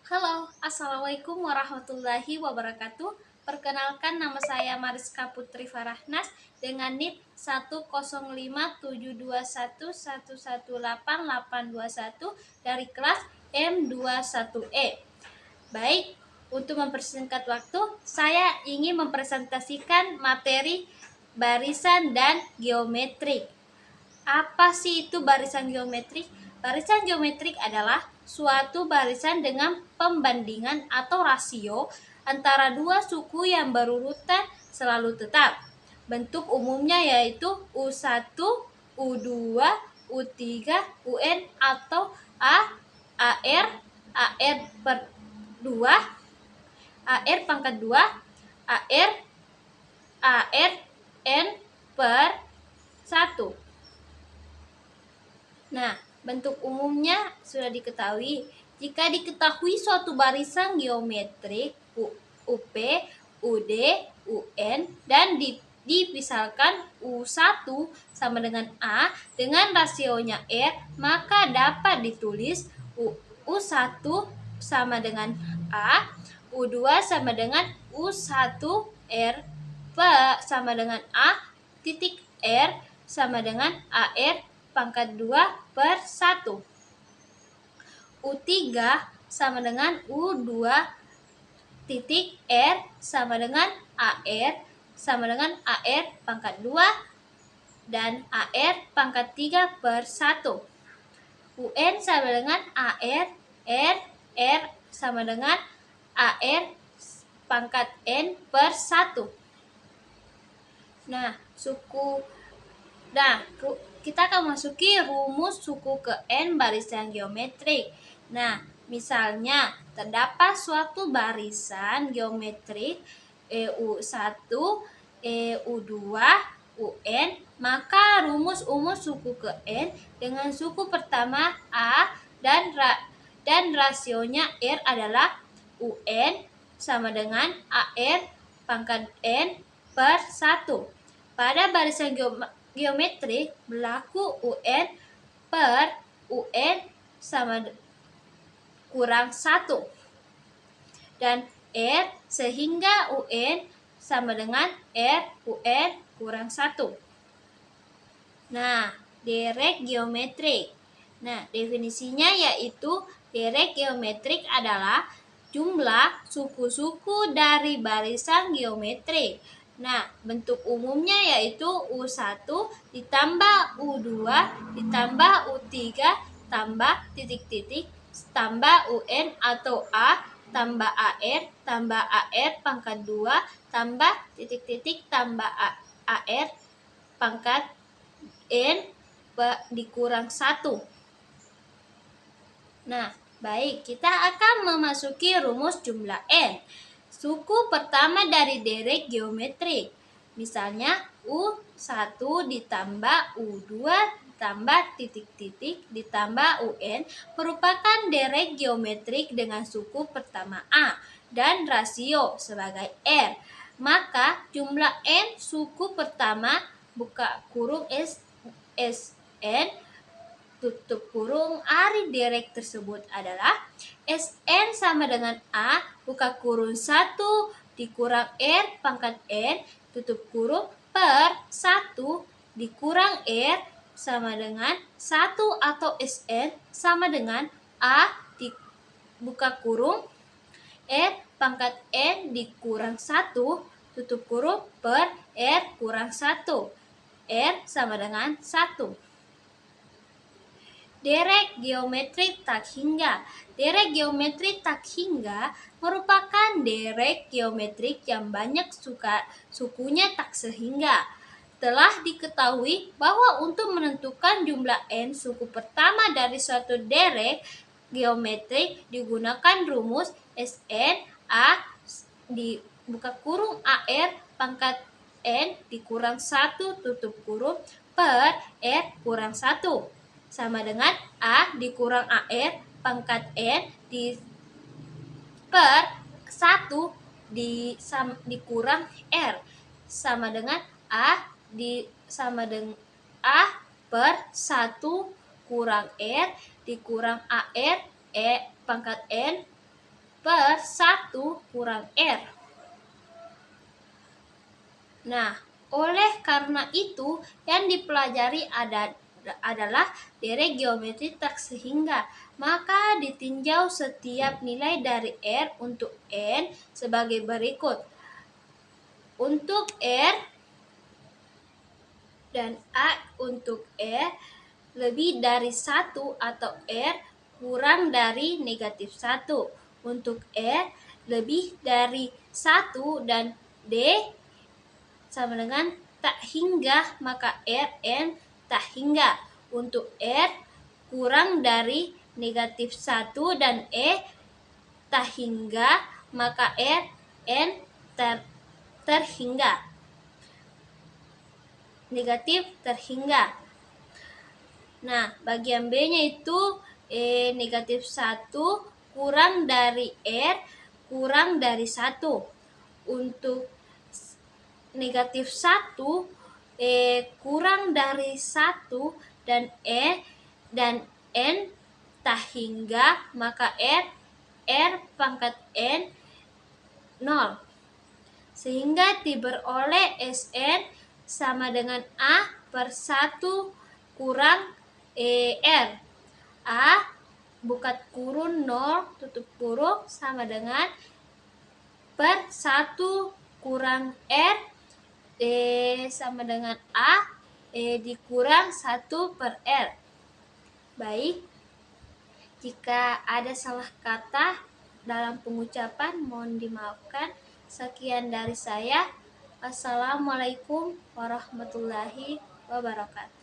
Halo, Assalamualaikum warahmatullahi wabarakatuh. Perkenalkan, nama saya Mariska Putri Farahnas dengan NIP 1057211188821 dari kelas M21E. Baik, untuk mempersingkat waktu, saya ingin mempresentasikan materi barisan dan geometrik. Apa sih itu barisan geometrik? Barisan geometrik adalah suatu barisan dengan pembandingan atau rasio antara dua suku yang berurutan selalu tetap. Bentuk umumnya yaitu U1, U2, U3, UN atau AR, AR per 2, AR pangkat 2, AR, AR, N per 1. Nah, bentuk umumnya sudah diketahui. Jika diketahui suatu barisan geometrik UP, UD, UN dan dipisahkan U1 sama dengan A dengan rasionya R, maka dapat ditulis U1 sama dengan A, U2 sama dengan U1 R sama dengan A titik R sama dengan AR pangkat 2 per 1. U3 sama dengan U2 titik R sama dengan AR sama dengan AR pangkat 2 dan AR pangkat 3 per 1. UN sama dengan AR, R sama dengan AR pangkat N per 1. Nah, kita akan masuki rumus suku ke N barisan geometrik. Nah, misalnya terdapat suatu barisan geometrik EU1, EU2, UN, maka rumus suku ke N dengan suku pertama A dan rasionya R adalah UN sama dengan AR pangkat N per 1. Pada barisan geometrik berlaku UN per UN sama kurang 1 dan R sehingga UN sama dengan R UN kurang 1. Nah, derek geometrik. Nah, definisinya yaitu derek geometrik adalah jumlah suku-suku dari barisan geometrik. Nah, bentuk umumnya yaitu U1 ditambah U2 ditambah U3 tambah titik-titik tambah UN atau A tambah AR pangkat 2 tambah titik-titik tambah AR pangkat N dikurang 1. Nah, baik, kita akan memasuki rumus jumlah N. Suku pertama dari derek geometrik. Misalnya U1 ditambah U2 ditambah titik-titik ditambah UN merupakan derek geometrik dengan suku pertama A dan rasio sebagai R. Maka jumlah N suku pertama buka kurung SN tutup kurung ari derek tersebut adalah SN sama dengan A buka kurung 1 dikurang R pangkat N tutup kurung per 1 dikurang R sama dengan 1 atau SN sama dengan A buka kurung R pangkat N dikurang 1 tutup kurung per R kurang 1. R sama dengan 1. Derek geometrik tak hingga. Derek geometrik tak hingga merupakan derek geometrik yang banyak sukunya tak sehingga. Telah diketahui bahwa untuk menentukan jumlah N suku pertama dari suatu derek geometrik digunakan rumus Sn A di buka kurung AR pangkat N dikurang 1 tutup kurung per R kurang 1 sama dengan A dikurang AR pangkat N per 1 dikurang R sama dengan A sama dengan A per 1 kurang R dikurang AR pangkat N per 1 kurang R. Nah, oleh karena itu yang dipelajari adalah derek geometri tak sehingga, maka ditinjau setiap nilai dari R untuk N sebagai berikut. Untuk R dan A untuk R lebih dari 1 atau R kurang dari negatif 1. Untuk R lebih dari 1 dan D sama dengan tak hingga, maka R N tak hingga. Untuk R kurang dari negatif 1 dan E tak hingga, maka R N terhingga. Negatif terhingga. Nah, bagian B-nya itu negatif 1 kurang dari R kurang dari 1. Untuk negatif 1 kurang dari 1 dan N tak hingga, maka R pangkat N 0. Sehingga diperoleh Sn sama dengan A per 1 kurang R. A buka kurung 0 tutup kurung sama dengan per 1 kurang R sama dengan A dikurang 1 per R. Baik, jika ada salah kata dalam pengucapan mohon dimaafkan. Sekian dari saya. Assalamualaikum warahmatullahi wabarakatuh.